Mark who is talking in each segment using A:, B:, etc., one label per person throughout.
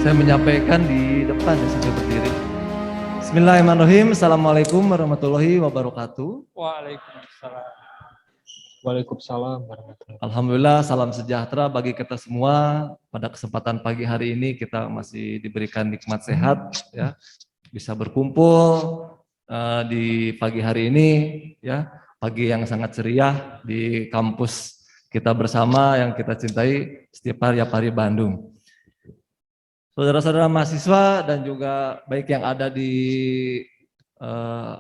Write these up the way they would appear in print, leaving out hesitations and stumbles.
A: Saya menyampaikan di depan ya, sambil berdiri. Bismillahirrahmanirrahim. Assalamualaikum warahmatullahi wabarakatuh.
B: Waalaikumsalam. Waalaikumsalam warahmatullahi wabarakatuh.
A: Alhamdulillah, salam sejahtera bagi kita semua. Pada kesempatan pagi hari ini kita masih diberikan nikmat sehat, ya, bisa berkumpul di pagi hari ini, ya, pagi yang sangat ceria di kampus kita bersama yang kita cintai, Stipar Yapari Bandung. Saudara-saudara mahasiswa dan juga baik yang ada di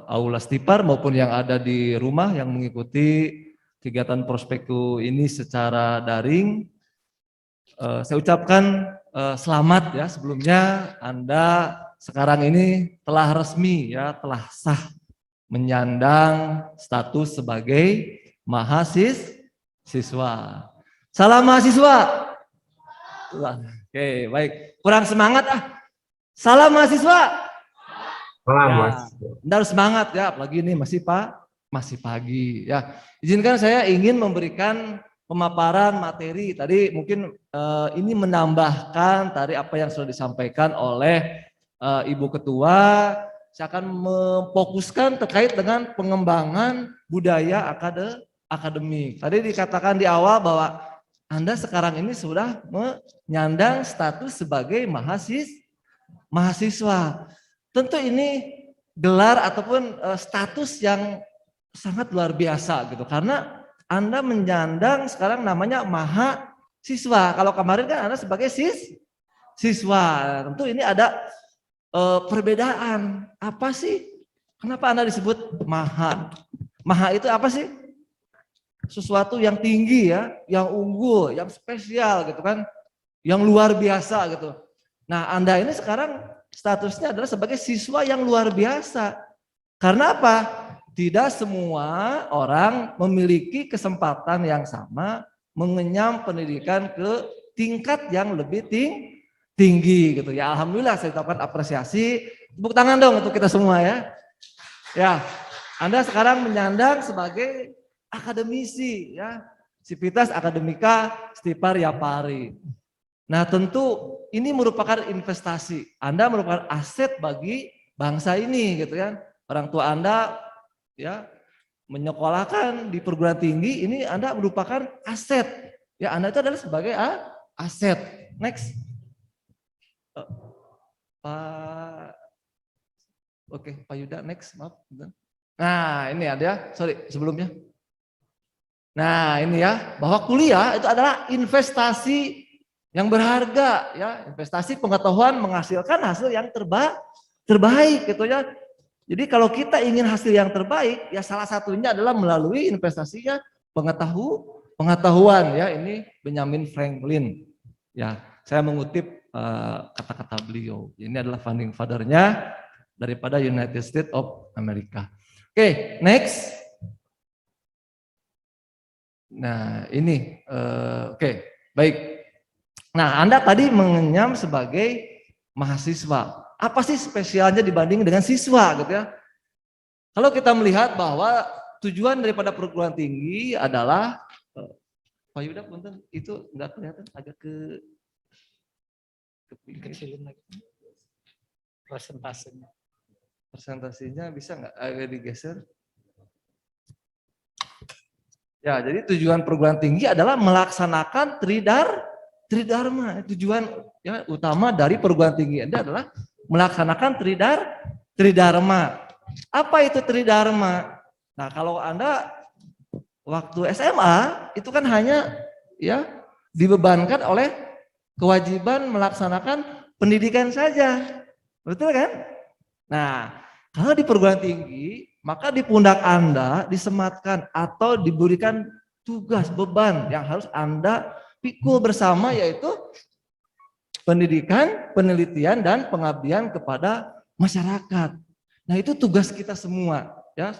A: Aula Stipar maupun yang ada di rumah yang mengikuti kegiatan Prospekku ini secara daring, saya ucapkan selamat ya sebelumnya. Anda sekarang ini telah resmi ya, telah sah menyandang status sebagai mahasiswa. Salam mahasiswa. Oke, baik. Kurang semangat ah. Salam mahasiswa.
C: Salam,
A: Ya,
C: Mas.
A: Anda harus semangat ya, apalagi ini masih pagi ya. Izinkan saya ingin memberikan pemaparan materi. Tadi mungkin ini menambahkan tadi apa yang sudah disampaikan oleh Ibu Ketua. Saya akan memfokuskan terkait dengan pengembangan budaya akademik. Tadi dikatakan di awal bahwa Anda sekarang ini sudah menyandang status sebagai mahasiswa. Tentu ini gelar ataupun status yang sangat luar biasa gitu. Karena Anda menyandang sekarang namanya mahasiswa. Kalau kemarin kan Anda sebagai siswa. Tentu ini ada perbedaan. Apa sih? Kenapa Anda disebut maha? Maha itu apa sih? Sesuatu yang tinggi ya, yang unggul, yang spesial gitu kan, yang luar biasa gitu. Nah, Anda ini sekarang statusnya adalah sebagai siswa yang luar biasa. Karena apa? Tidak semua orang memiliki kesempatan yang sama mengenyam pendidikan ke tingkat yang lebih tinggi gitu ya. Alhamdulillah saya ucapkan apresiasi. Tepuk tangan dong untuk kita semua ya. Ya, Anda sekarang menyandang sebagai akademisi ya, Sivitas Akademika Stipar Yapari. Nah, tentu ini merupakan investasi. Anda merupakan aset bagi bangsa ini gitu kan. Orang tua Anda ya menyekolahkan di perguruan tinggi, ini Anda merupakan aset. Ya, Anda itu adalah sebagai aset. Next. Pak Yuda next, maaf. Nah, ini ada ya, sorry sebelumnya. Nah, ini ya, bahwa kuliah itu adalah investasi yang berharga ya, investasi pengetahuan menghasilkan hasil yang terbaik gitu ya. Jadi kalau kita ingin hasil yang terbaik ya salah satunya adalah melalui investasinya pengetahuan ya. Ini Benjamin Franklin. Ya, saya mengutip kata-kata beliau. Ini adalah founding father-nya daripada United States of America. Oke, next. Nah, ini oke, baik. Nah, Anda tadi mengenyam sebagai mahasiswa. Apa sih spesialnya dibanding dengan siswa gitu ya? Kalau kita melihat bahwa tujuan daripada perguruan tinggi adalah Pak Yuda, punten, itu enggak kelihatan agak
B: Kecilin lagi.
A: Presentasinya bisa nggak agak digeser? Ya, jadi tujuan perguruan tinggi adalah melaksanakan tridharma. Tujuan ya, utama dari perguruan tinggi Anda adalah melaksanakan tridharma. Apa itu tridharma? Nah, kalau Anda waktu SMA itu kan hanya ya dibebankan oleh kewajiban melaksanakan pendidikan saja. Betul kan? Nah, kalau di perguruan tinggi maka di pundak Anda disematkan atau diberikan tugas beban yang harus Anda pikul bersama, yaitu pendidikan, penelitian, dan pengabdian kepada masyarakat. Nah, itu tugas kita semua ya.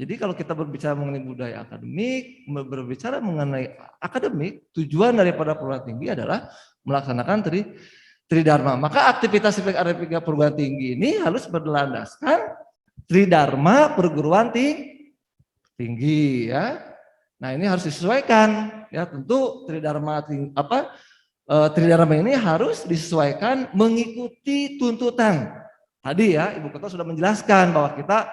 A: Jadi kalau kita berbicara mengenai budaya akademik, berbicara mengenai akademik, tujuan daripada perguruan tinggi adalah melaksanakan tridharma. Maka aktivitas akademik perguruan tinggi ini harus berlandaskan tridharma perguruan tinggi ya. Nah, ini harus disesuaikan ya, tentu tridharma Tridharma ini harus disesuaikan mengikuti tuntutan. Tadi ya Ibu Ketua sudah menjelaskan bahwa kita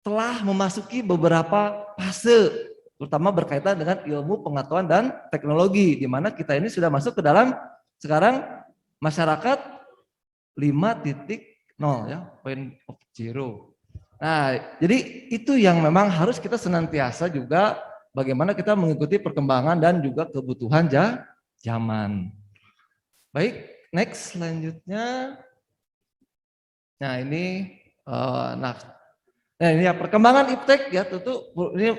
A: telah memasuki beberapa fase, terutama berkaitan dengan ilmu pengetahuan dan teknologi, di mana kita ini sudah masuk ke dalam sekarang masyarakat 5.0 ya, point of zero. Nah, jadi itu yang memang harus kita senantiasa juga bagaimana kita mengikuti perkembangan dan juga kebutuhan zaman. Baik, next selanjutnya. Nah ini, ini ya perkembangan iptek ya tentu ini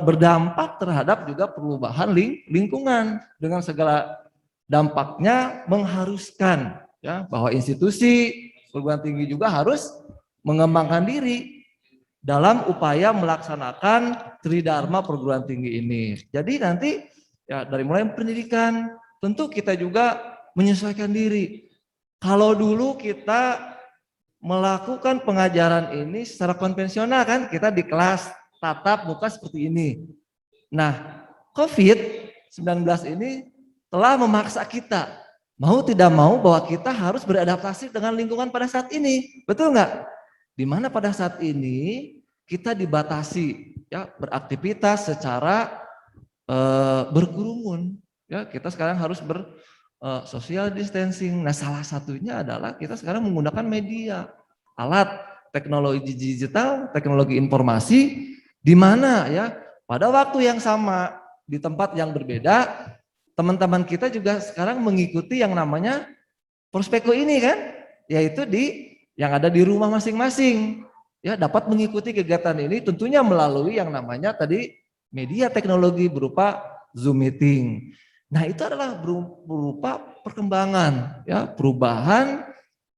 A: berdampak terhadap juga perubahan lingkungan dengan segala dampaknya mengharuskan ya bahwa institusi perguruan tinggi juga harus mengembangkan diri dalam upaya melaksanakan Tridharma perguruan tinggi ini. Jadi nanti ya dari mulai pendidikan tentu kita juga menyesuaikan diri. Kalau dulu kita melakukan pengajaran ini secara konvensional kan, kita di kelas tatap muka seperti ini. Nah, COVID-19 ini telah memaksa kita, mau tidak mau bahwa kita harus beradaptasi dengan lingkungan pada saat ini. Betul nggak? Di mana pada saat ini kita dibatasi ya beraktivitas secara berkerumun. Ya, kita sekarang harus social distancing. Nah, salah satunya adalah kita sekarang menggunakan media, alat teknologi digital, teknologi informasi, di mana ya pada waktu yang sama di tempat yang berbeda, teman-teman kita juga sekarang mengikuti yang namanya prospeku ini kan, yaitu yang ada di rumah masing-masing. Ya, dapat mengikuti kegiatan ini tentunya melalui yang namanya tadi media teknologi berupa Zoom meeting. Nah, itu adalah berupa perkembangan ya, perubahan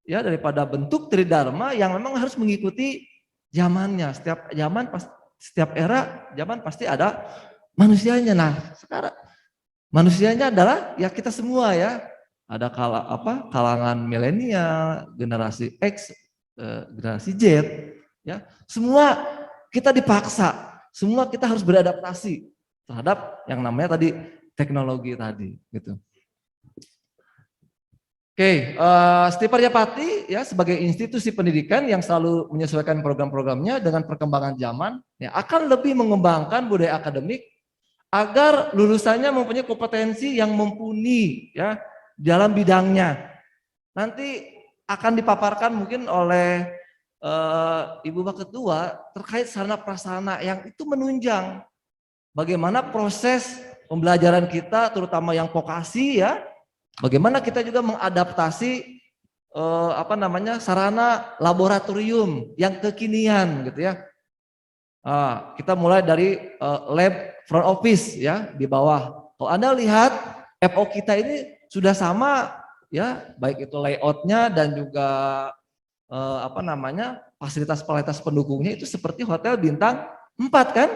A: ya daripada bentuk Tridharma yang memang harus mengikuti zamannya. Setiap era zaman pasti ada manusianya. Nah, sekarang manusianya adalah ya kita semua ya. Ada kalangan milenial, generasi X, generasi Z ya. Semua kita dipaksa, semua kita harus beradaptasi terhadap yang namanya tadi teknologi tadi gitu. Oke, Siti Paryapati ya sebagai institusi pendidikan yang selalu menyesuaikan program-programnya dengan perkembangan zaman ya akan lebih mengembangkan budaya akademik agar lulusannya mempunyai kompetensi yang mumpuni ya dalam bidangnya. Nanti akan dipaparkan mungkin oleh Ibu Ketua terkait sarana prasarana yang itu menunjang bagaimana proses pembelajaran kita terutama yang vokasi ya, bagaimana kita juga mengadaptasi sarana laboratorium yang kekinian gitu ya. Kita mulai dari lab front office ya di bawah. Kalau Anda lihat FO kita ini sudah sama ya, baik itu layoutnya dan juga fasilitas pendukungnya itu seperti hotel bintang 4 kan,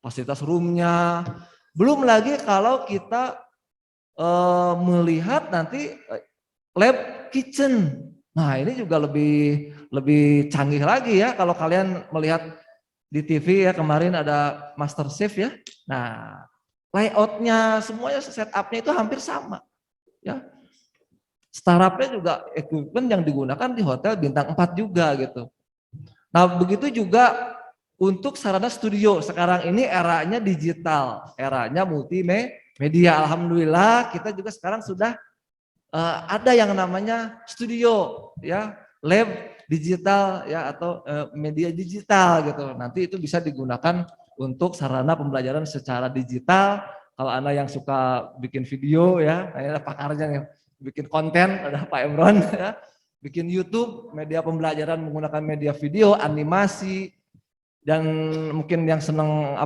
A: fasilitas roomnya. Belum lagi kalau kita melihat nanti lab kitchen. Nah ini juga lebih canggih lagi ya kalau kalian melihat di TV ya kemarin ada Master Chef ya. Nah layoutnya semuanya setupnya itu hampir sama ya. Startupnya juga equipment yang digunakan di hotel bintang 4 juga gitu. Nah begitu juga untuk sarana studio. Sekarang ini eranya digital, eranya multimedia. Alhamdulillah kita juga sekarang sudah ada yang namanya studio ya, lab digital ya atau media digital gitu. Nanti itu bisa digunakan untuk sarana pembelajaran secara digital. Kalau Anda yang suka bikin video ya, ada pakarnya nih, bikin konten ada Pak Emron ya, bikin YouTube, media pembelajaran menggunakan media video, animasi, dan mungkin yang senang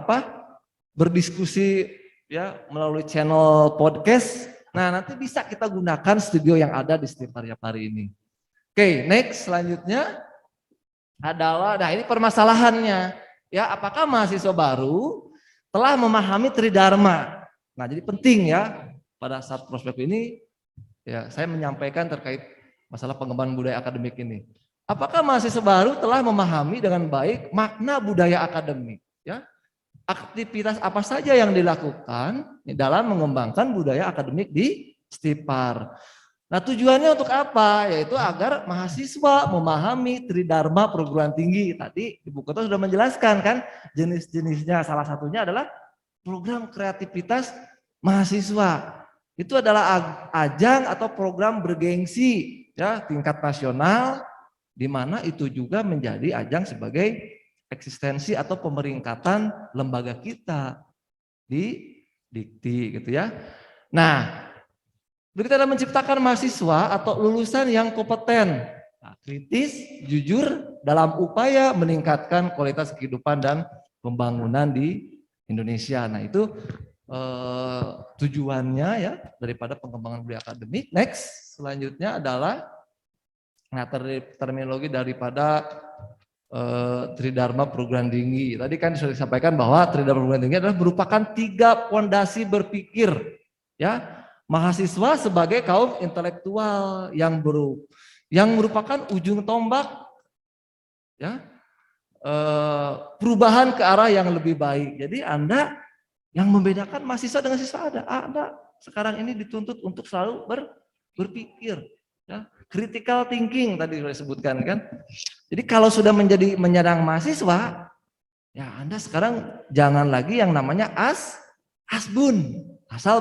A: berdiskusi ya melalui channel podcast. Nah, nanti bisa kita gunakan studio yang ada di Siti Paryapati ini. Oke, next selanjutnya adalah ini permasalahannya. Ya, apakah mahasiswa baru telah memahami Tridharma? Nah, jadi penting ya pada saat prospek ini ya saya menyampaikan terkait masalah pengembangan budaya akademik ini. Apakah mahasiswa baru telah memahami dengan baik makna budaya akademik? Ya, aktivitas apa saja yang dilakukan dalam mengembangkan budaya akademik di Stipar. Nah, tujuannya untuk apa? Yaitu agar mahasiswa memahami tridharma perguruan tinggi. Tadi Ibu Ketua sudah menjelaskan kan jenis-jenisnya. Salah satunya adalah program kreativitas mahasiswa. Itu adalah ajang atau program bergengsi ya tingkat nasional, di mana itu juga menjadi ajang sebagai eksistensi atau pemeringkatan lembaga kita di Dikti gitu ya. Nah, kita dalam menciptakan mahasiswa atau lulusan yang kompeten, kritis, jujur dalam upaya meningkatkan kualitas kehidupan dan pembangunan di Indonesia. Nah, itu tujuannya ya daripada pengembangan budaya akademik. Next, selanjutnya adalah terminologi daripada Tridharma perguruan tinggi. Tadi kan sudah disampaikan bahwa Tridharma perguruan tinggi adalah merupakan 3 fondasi berpikir ya mahasiswa sebagai kaum intelektual yang merupakan ujung tombak ya perubahan ke arah yang lebih baik. Jadi Anda yang membedakan mahasiswa dengan siswa Anda sekarang ini dituntut untuk selalu berpikir ya. Critical thinking tadi sudah disebutkan kan. Jadi kalau sudah menyerang mahasiswa, ya Anda sekarang jangan lagi yang namanya asbun, asal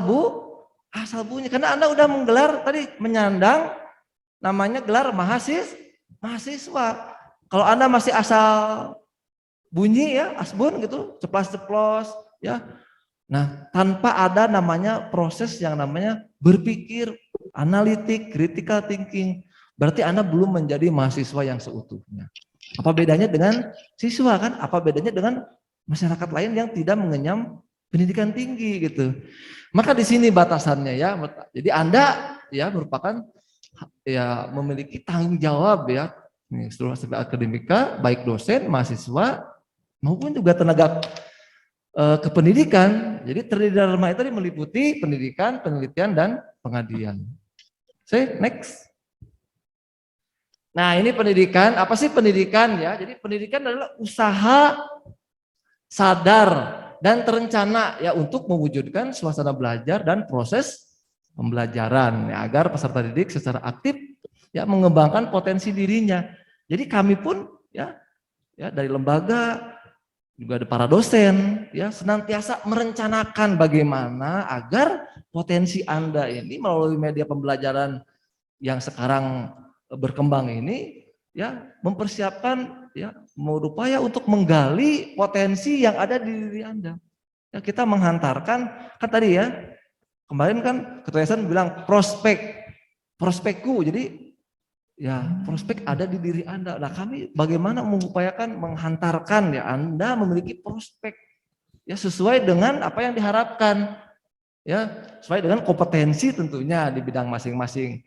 A: bunyi. Karena Anda udah menggelar tadi menyandang namanya gelar mahasiswa. Kalau Anda masih asal bunyi ya, asbun gitu, ceplas-ceplos ya. Nah, tanpa ada namanya proses yang namanya berpikir, analitik, critical thinking, berarti Anda belum menjadi mahasiswa yang seutuhnya. Apa bedanya dengan siswa kan? Apa bedanya dengan masyarakat lain yang tidak mengenyam pendidikan tinggi gitu. Maka di sini batasannya ya. Jadi Anda ya merupakan ya memiliki tanggung jawab ya seluruh aspek akademika, baik dosen, mahasiswa maupun juga tenaga kependidikan. Jadi Tridharma itu meliputi pendidikan, penelitian, dan pengabdian. Next. Nah ini pendidikan, apa sih pendidikan ya? Jadi pendidikan adalah usaha sadar dan terencana ya untuk mewujudkan suasana belajar dan proses pembelajaran ya, agar peserta didik secara aktif ya mengembangkan potensi dirinya. Jadi kami pun ya dari lembaga juga ada para dosen ya senantiasa merencanakan bagaimana agar potensi Anda ini melalui media pembelajaran yang sekarang berkembang ini ya mempersiapkan ya berupaya untuk menggali potensi yang ada di diri Anda. Ya, kita menghantarkan kan tadi ya kemarin kan Ketua Yayasan bilang prospekku. Jadi ya prospek ada di diri Anda. Nah kami bagaimana mengupayakan menghantarkan ya Anda memiliki prospek ya sesuai dengan apa yang diharapkan ya sesuai dengan kompetensi tentunya di bidang masing-masing.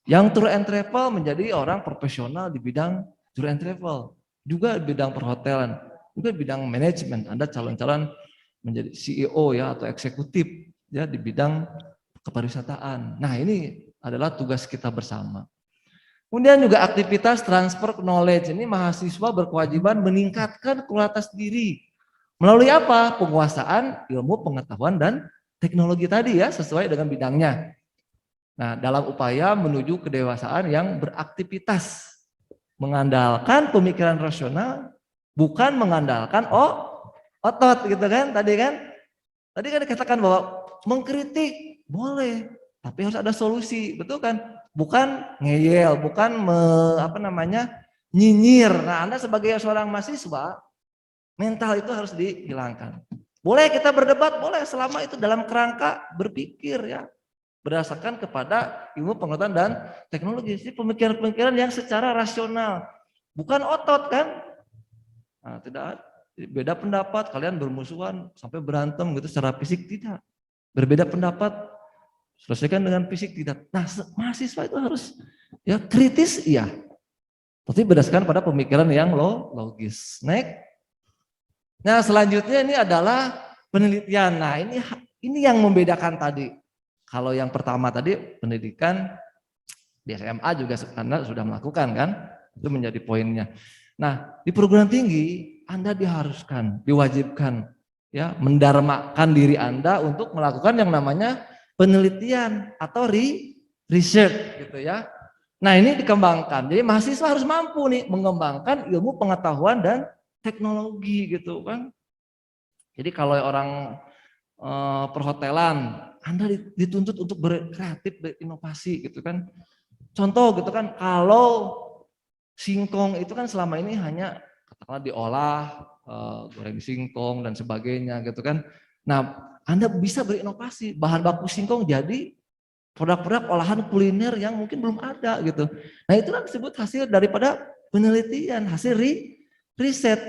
A: Yang tour and travel menjadi orang profesional di bidang tour and travel, juga di bidang perhotelan, juga di bidang manajemen. Anda calon-calon menjadi CEO ya atau eksekutif ya di bidang kepariwisataan. Nah ini adalah tugas kita bersama. Kemudian juga aktivitas transfer knowledge. Ini mahasiswa berkewajiban meningkatkan kualitas diri. Melalui apa? Penguasaan ilmu pengetahuan dan teknologi tadi ya sesuai dengan bidangnya. Nah, dalam upaya menuju kedewasaan yang beraktivitas, mengandalkan pemikiran rasional, bukan mengandalkan otot gitu kan? Tadi kan dikatakan bahwa mengkritik boleh, tapi harus ada solusi, betul kan? Bukan ngeyel, bukan nyinyir. Nah, Anda sebagai seorang mahasiswa, mental itu harus dihilangkan. Boleh kita berdebat, boleh selama itu dalam kerangka berpikir ya. Berdasarkan kepada ilmu pengetahuan dan teknologi. Jadi pemikiran-pemikiran yang secara rasional, bukan otot kan? Nah, tidak beda pendapat, kalian bermusuhan sampai berantem gitu secara fisik tidak. Berbeda pendapat, selesaikan dengan fisik tidak. Nah, mahasiswa itu harus ya kritis iya, tapi berdasarkan pada pemikiran yang logis. Next. Nah, selanjutnya ini adalah penelitian. Nah, ini yang membedakan tadi. Kalau yang pertama tadi pendidikan di SMA juga Anda sudah melakukan kan, itu menjadi poinnya. Nah di perguruan tinggi Anda diharuskan, diwajibkan ya mendarmakan diri Anda untuk melakukan yang namanya penelitian atau research gitu ya. Nah ini dikembangkan, jadi mahasiswa harus mampu nih mengembangkan ilmu pengetahuan dan teknologi gitu kan. Jadi kalau orang perhotelan, Anda dituntut untuk berkreatif, berinovasi gitu kan. Contoh gitu kan, kalau singkong itu kan selama ini hanya katakanlah diolah, goreng singkong dan sebagainya gitu kan. Nah, Anda bisa berinovasi, bahan baku singkong jadi produk-produk olahan kuliner yang mungkin belum ada gitu. Nah, itulah disebut hasil daripada penelitian, hasil riset,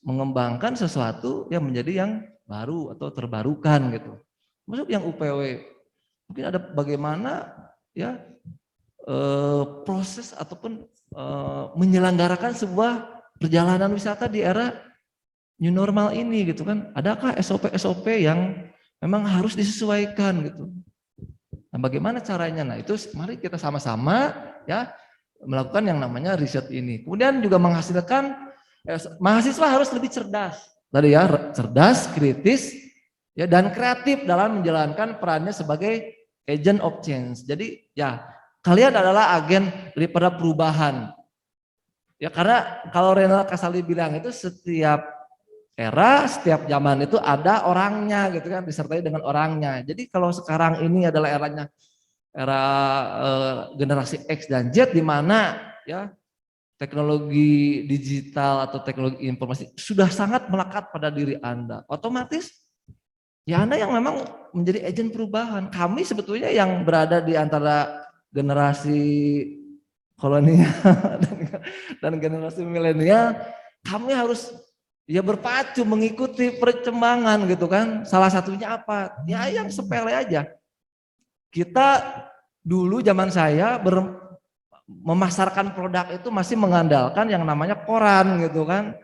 A: mengembangkan sesuatu yang menjadi yang baru atau terbarukan gitu. Masuk yang UPW, mungkin ada bagaimana ya proses ataupun menyelenggarakan sebuah perjalanan wisata di era new normal ini gitu kan. Adakah SOP-SOP yang memang harus disesuaikan gitu. Nah, bagaimana caranya? Nah, itu mari kita sama-sama ya melakukan yang namanya riset ini. Kemudian juga menghasilkan mahasiswa harus lebih cerdas. Tadi ya, cerdas, kritis ya dan kreatif dalam menjalankan perannya sebagai agent of change. Jadi ya, kalian adalah agen daripada perubahan. Ya karena kalau Renal Kasali bilang itu setiap era, setiap zaman itu ada orangnya gitu kan, disertai dengan orangnya. Jadi kalau sekarang ini adalah era generasi X dan Z di mana ya teknologi digital atau teknologi informasi sudah sangat melekat pada diri Anda. Otomatis ya Anda yang memang menjadi agen perubahan. Kami sebetulnya yang berada di antara generasi kolonial dan generasi milenial, kami harus ya berpacu mengikuti perkembangan gitu kan. Salah satunya apa? Ya yang sepele aja. Kita dulu zaman saya memasarkan produk itu masih mengandalkan yang namanya koran gitu kan.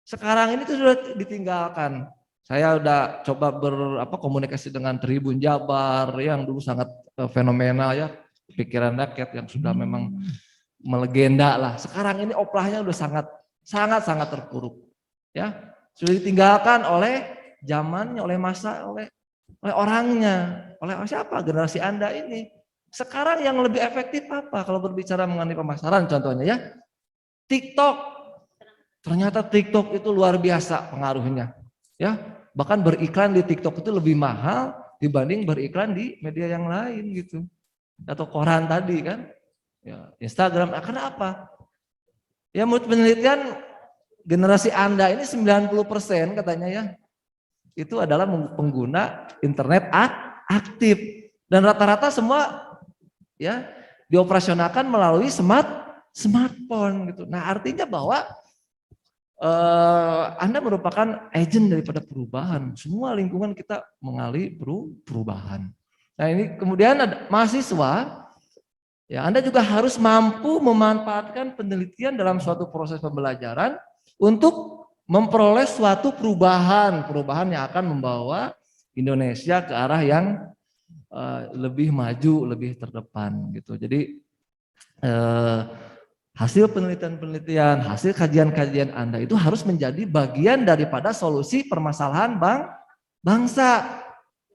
A: Sekarang ini tuh sudah ditinggalkan. Saya udah coba komunikasi dengan Tribun Jabar yang dulu sangat fenomenal ya, pikiran rakyat yang sudah memang melegenda lah. Sekarang ini oplahnya udah sangat terpuruk. Ya, sudah ditinggalkan oleh zamannya, oleh masa, oleh orangnya, oleh siapa? Generasi Anda ini. Sekarang yang lebih efektif apa kalau berbicara mengenai pemasaran contohnya ya? TikTok. Ternyata TikTok itu luar biasa pengaruhnya. Ya, bahkan beriklan di TikTok itu lebih mahal dibanding beriklan di media yang lain gitu. Atau koran tadi kan. Ya, Instagram. Nah, kenapa? Ya menurut penelitian generasi Anda ini 90% katanya ya. Itu adalah pengguna internet aktif dan rata-rata semua ya dioperasionalkan melalui smartphone gitu. Nah, artinya bahwa Anda merupakan agen daripada perubahan. Semua lingkungan kita mengalami perubahan. Nah, ini kemudian ada mahasiswa, ya Anda juga harus mampu memanfaatkan penelitian dalam suatu proses pembelajaran untuk memperoleh suatu perubahan yang akan membawa Indonesia ke arah yang lebih maju, lebih terdepan gitu. Jadi hasil penelitian-penelitian, hasil kajian-kajian Anda itu harus menjadi bagian daripada solusi permasalahan bangsa.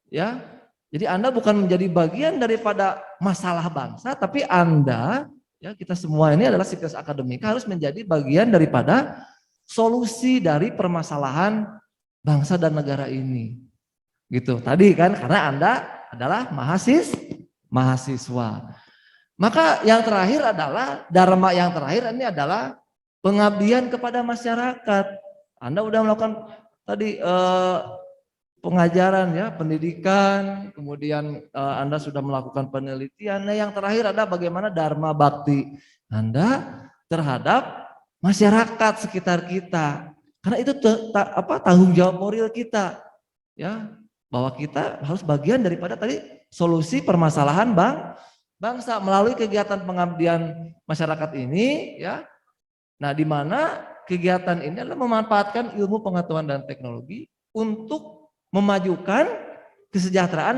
A: Ya. Jadi Anda bukan menjadi bagian daripada masalah bangsa, tapi Anda, ya kita semua ini adalah sivitas akademika harus menjadi bagian daripada solusi dari permasalahan bangsa dan negara ini. Gitu. Tadi kan karena Anda adalah mahasiswa. Maka yang terakhir adalah dharma yang terakhir ini adalah pengabdian kepada masyarakat. Anda sudah melakukan tadi pengajaran ya, pendidikan, kemudian Anda sudah melakukan penelitian. Nah, yang terakhir adalah bagaimana dharma bakti Anda terhadap masyarakat sekitar kita. Karena itu tanggung jawab moral kita. Ya, bahwa kita harus bagian daripada tadi solusi permasalahan bangsa melalui kegiatan pengabdian masyarakat ini ya. Nah, di mana kegiatan ini adalah memanfaatkan ilmu pengetahuan dan teknologi untuk memajukan kesejahteraan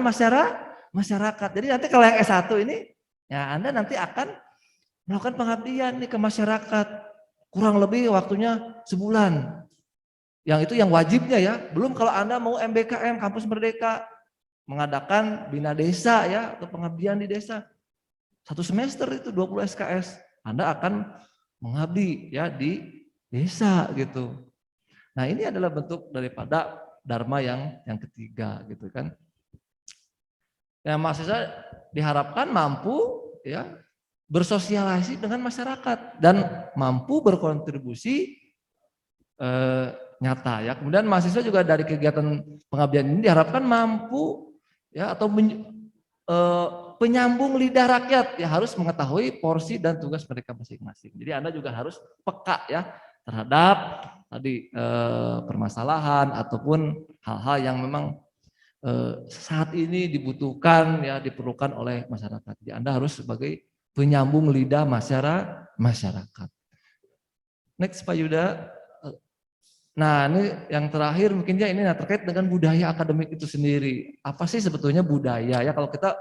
A: masyarakat. Jadi nanti kalau yang S1 ini ya Anda nanti akan melakukan pengabdian nih ke masyarakat. Kurang lebih waktunya sebulan. Yang itu yang wajibnya ya. Belum kalau Anda mau MBKM, Kampus Merdeka, mengadakan bina desa ya, atau pengabdian di desa. 1 semester itu 20 SKS. Anda akan mengabdi ya di desa gitu. Nah ini adalah bentuk daripada dharma yang ketiga gitu kan. Ya mahasiswa diharapkan mampu ya bersosialisasi dengan masyarakat dan mampu berkontribusi nyata ya. Kemudian mahasiswa juga dari kegiatan pengabdian ini diharapkan mampu ya atau penyambung lidah rakyat ya, harus mengetahui porsi dan tugas mereka masing-masing. Jadi Anda juga harus peka ya terhadap tadi permasalahan ataupun hal-hal yang memang saat ini dibutuhkan ya, diperlukan oleh masyarakat. Jadi Anda harus sebagai penyambung lidah masyarakat. Next Pak Yuda. Nah ini yang terakhir mungkin ya ini terkait dengan budaya akademik itu sendiri. Apa sih sebetulnya budaya ya? Kalau kita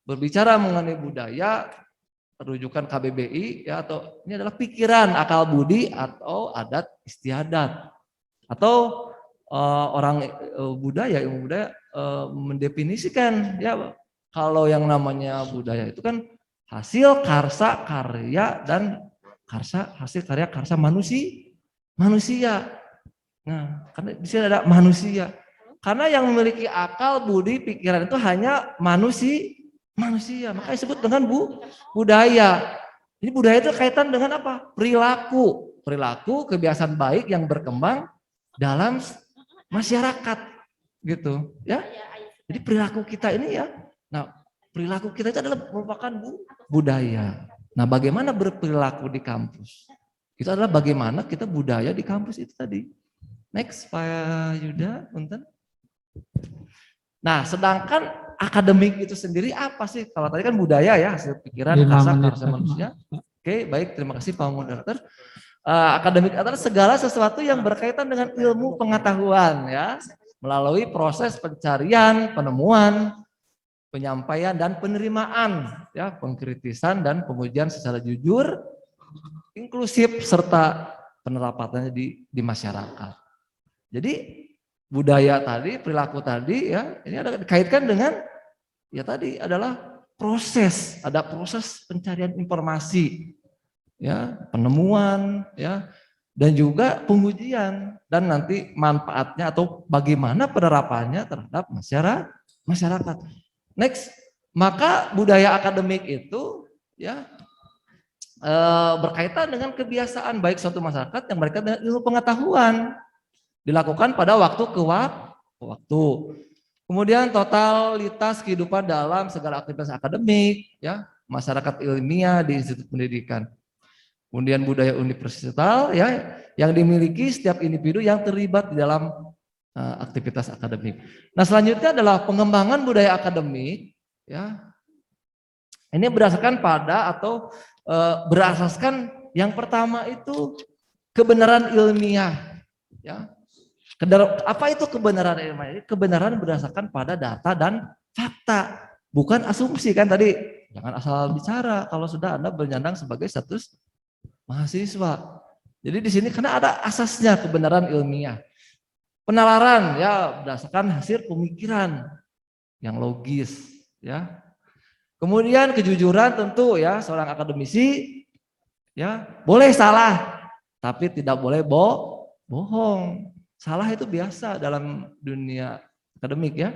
A: berbicara mengenai budaya, rujukan KBBI ya, atau ini adalah pikiran, akal budi atau adat istiadat. Atau orang budaya, ilmu budaya mendefinisikan ya kalau yang namanya budaya itu kan hasil karsa karya dan hasil karya karsa manusia. Nah, karena di sini ada manusia. Karena yang memiliki akal, budi, pikiran itu hanya manusia. Makanya disebut dengan budaya. Ini budaya itu kaitan dengan apa? Perilaku, kebiasaan baik yang berkembang dalam masyarakat, gitu, ya. Jadi perilaku kita ini ya. Nah, perilaku kita itu adalah merupakan budaya. Nah, bagaimana berperilaku di kampus? Itu adalah bagaimana kita budaya di kampus itu tadi. Next, Pak Yuda, punten. Nah, sedangkan akademik itu sendiri apa sih? Kalau tadi kan budaya ya, hasil pikiran, karsa manusia. Oke, baik, terima kasih Pak Moderator. Akademik adalah segala sesuatu yang berkaitan dengan ilmu pengetahuan ya, melalui proses pencarian, penemuan, penyampaian dan penerimaan ya, pengkritisan dan pengujian secara jujur, inklusif serta penerapannya di masyarakat. Jadi budaya tadi, perilaku tadi ya, ini ada dikaitkan dengan ya tadi adalah proses, ada proses pencarian informasi, ya, penemuan, ya, dan juga pengujian dan nanti manfaatnya atau bagaimana penerapannya terhadap masyarakat. Next, maka budaya akademik itu ya berkaitan dengan kebiasaan baik suatu masyarakat yang berkaitan dengan ilmu pengetahuan. Dilakukan pada waktu ke waktu. Kemudian totalitas kehidupan dalam segala aktivitas akademik, ya, masyarakat ilmiah di institut pendidikan. Kemudian budaya universitas, ya, yang dimiliki setiap individu yang terlibat di dalam aktivitas akademik. Nah, selanjutnya adalah pengembangan budaya akademik, ya. Ini berdasarkan pada atau berasaskan yang pertama itu kebenaran ilmiah, ya. Apa itu kebenaran ilmiah? Kebenaran berdasarkan pada data dan fakta, bukan asumsi kan tadi. Jangan asal bicara kalau sudah Anda bernyandang sebagai status mahasiswa. Jadi di sini karena ada asasnya kebenaran ilmiah. Penalaran ya berdasarkan hasil pemikiran yang logis ya. Kemudian kejujuran tentu ya, seorang akademisi ya boleh salah tapi tidak boleh bohong. Salah itu biasa dalam dunia akademik ya.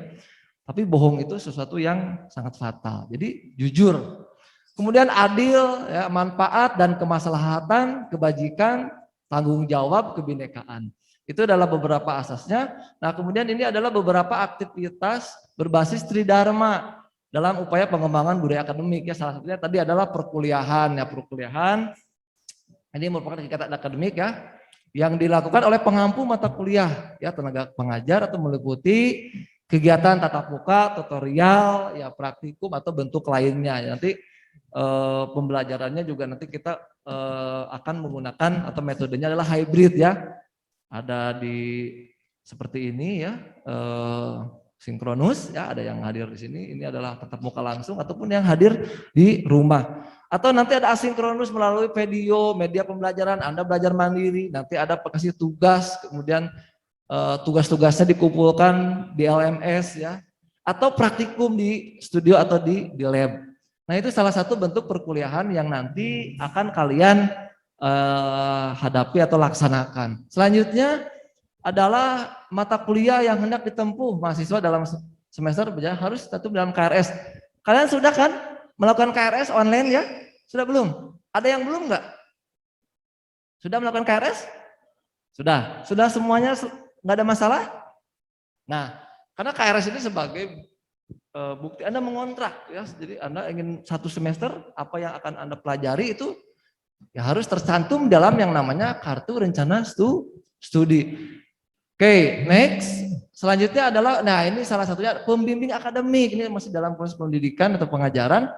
A: Tapi bohong itu sesuatu yang sangat fatal. Jadi jujur. Kemudian adil, ya, manfaat dan kemaslahatan, kebajikan, tanggung jawab, kebinekaan. Itu adalah beberapa asasnya. Nah, kemudian ini adalah beberapa aktivitas berbasis tridharma dalam upaya pengembangan budaya akademik ya. Salah satunya tadi adalah perkuliahan ya, perkuliahan. Ini merupakan kegiatan akademik ya, yang dilakukan oleh pengampu mata kuliah ya, tenaga pengajar atau meliputi kegiatan tatap muka, tutorial, ya praktikum atau bentuk lainnya. Ya, nanti pembelajarannya juga nanti kita akan menggunakan atau metodenya adalah hybrid ya. Ada di seperti ini ya, sinkronus ya, ada yang hadir di sini. Ini adalah tatap muka langsung ataupun yang hadir di rumah. Atau nanti ada asinkronus melalui video, media pembelajaran, Anda belajar mandiri, nanti ada kasih tugas, kemudian tugas-tugasnya dikumpulkan di LMS ya, atau praktikum di studio atau di lab. Nah itu salah satu bentuk perkuliahan yang nanti akan kalian hadapi atau laksanakan. Selanjutnya adalah mata kuliah yang hendak ditempuh mahasiswa dalam semester berjalan harus tetap dalam KRS. Kalian sudah kan melakukan KRS online ya? Sudah belum? Ada yang belum nggak? Sudah melakukan KRS? Sudah. Sudah semuanya nggak ada masalah? Nah, karena KRS ini sebagai bukti Anda mengontrak ya. Jadi Anda ingin satu semester apa yang akan Anda pelajari itu ya harus tercantum dalam yang namanya kartu rencana studi. Oke, next. Selanjutnya adalah, nah ini salah satunya pembimbing akademik. Ini masih dalam proses pendidikan atau pengajaran.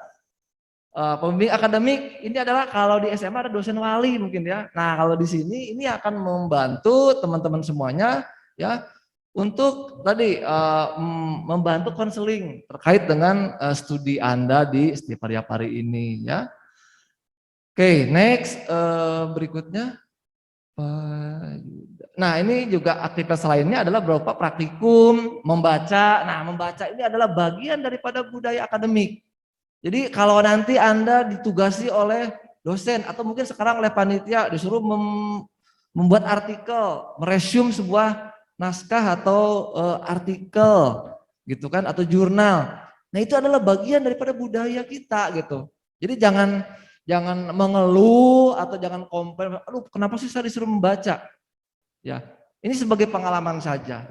A: Pembimbing akademik ini adalah kalau di SMA ada dosen wali mungkin ya. Nah kalau di sini ini akan membantu teman-teman semuanya ya untuk tadi membantu konseling terkait dengan studi Anda di Stiparya-Pari ini ya. Oke, next berikutnya. Nah ini juga aktivitas lainnya adalah berupa praktikum, membaca. Nah membaca ini adalah bagian daripada budaya akademik. Jadi kalau nanti Anda ditugasi oleh dosen atau mungkin sekarang oleh panitia disuruh membuat artikel, meresume sebuah naskah atau artikel gitu kan atau jurnal. Nah itu adalah bagian daripada budaya kita gitu. Jadi jangan mengeluh atau jangan komplain, aduh kenapa sih saya disuruh membaca? Ya, ini sebagai pengalaman saja.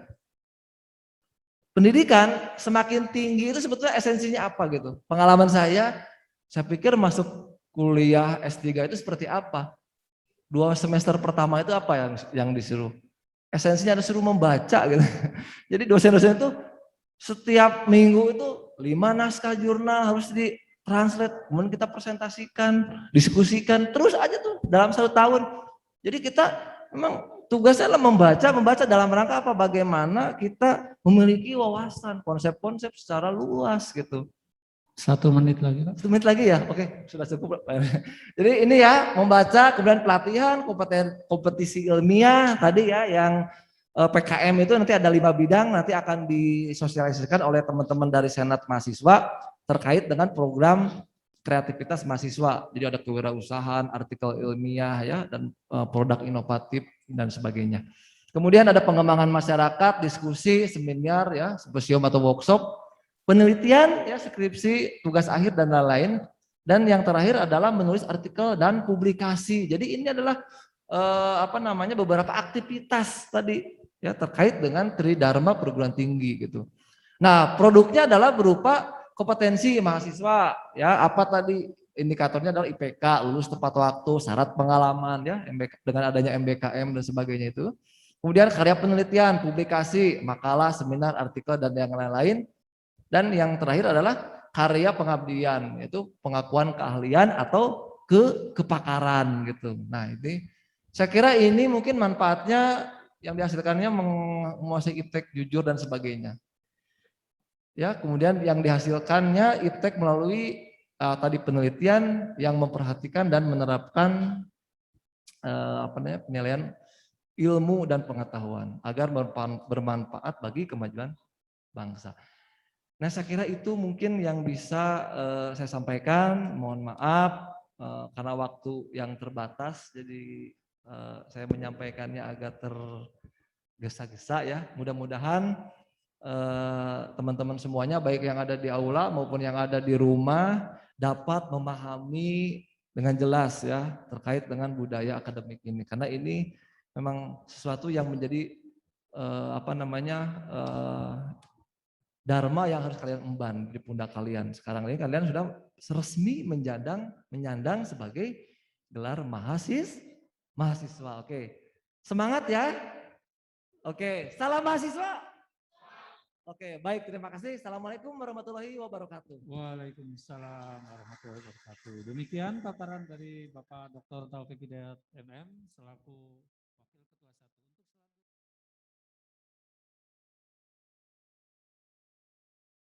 A: Pendidikan semakin tinggi itu sebetulnya esensinya apa gitu. Pengalaman saya pikir masuk kuliah S3 itu seperti apa? 2 semester pertama itu apa yang disuruh? Esensinya disuruh membaca gitu. Jadi dosen-dosen itu setiap minggu itu 5 naskah jurnal harus ditranslate, kemudian kita presentasikan, diskusikan, terus aja tuh dalam 1 tahun. Jadi kita memang tugasnya adalah membaca dalam rangka apa? Bagaimana kita memiliki wawasan, konsep-konsep secara luas gitu.
B: 1 menit lagi Pak.
A: 1 menit lagi ya? Oke, sudah cukup. Jadi ini ya, membaca, kemudian pelatihan, kompetisi ilmiah tadi ya, yang PKM itu nanti ada 5 bidang, nanti akan disosialisasikan oleh teman-teman dari Senat Mahasiswa terkait dengan program kreativitas mahasiswa. Jadi ada kewirausahaan, artikel ilmiah ya, dan produk inovatif dan sebagainya. Kemudian ada pengembangan masyarakat, diskusi, seminar ya, simposium atau workshop, penelitian ya, skripsi, tugas akhir dan lain-lain. Dan yang terakhir adalah menulis artikel dan publikasi. Jadi ini adalah beberapa aktivitas tadi ya terkait dengan Tridharma perguruan tinggi gitu. Nah, produknya adalah berupa kompetensi mahasiswa ya, apa tadi indikatornya adalah IPK, lulus tepat waktu, syarat pengalaman ya, dengan adanya MBKM dan sebagainya itu. Kemudian karya penelitian, publikasi, makalah, seminar, artikel dan yang lain-lain. Dan yang terakhir adalah karya pengabdian, yaitu pengakuan keahlian atau kepakaran gitu. Nah, ini saya kira ini mungkin manfaatnya yang dihasilkannya menguasai iptek jujur dan sebagainya. Ya, kemudian yang dihasilkannya iptek melalui tadi penelitian yang memperhatikan dan menerapkan penilaian ilmu dan pengetahuan agar bermanfaat bagi kemajuan bangsa. Nah, saya kira itu mungkin yang bisa saya sampaikan. Mohon maaf karena waktu yang terbatas, jadi saya menyampaikannya agak tergesa-gesa ya. Mudah-mudahan teman-teman semuanya, baik yang ada di aula maupun yang ada di rumah, dapat memahami dengan jelas ya terkait dengan budaya akademik ini. Karena ini memang sesuatu yang menjadi dharma yang harus kalian emban di pundak kalian. Sekarang ini kalian sudah resmi menyandang sebagai gelar mahasiswa. Oke. Semangat ya. Oke, salam mahasiswa. Oke, baik, terima kasih. Assalamualaikum warahmatullahi wabarakatuh.
B: Waalaikumsalam warahmatullahi wabarakatuh. Demikian paparan dari Bapak Dr. Taufik Hidayat MM selaku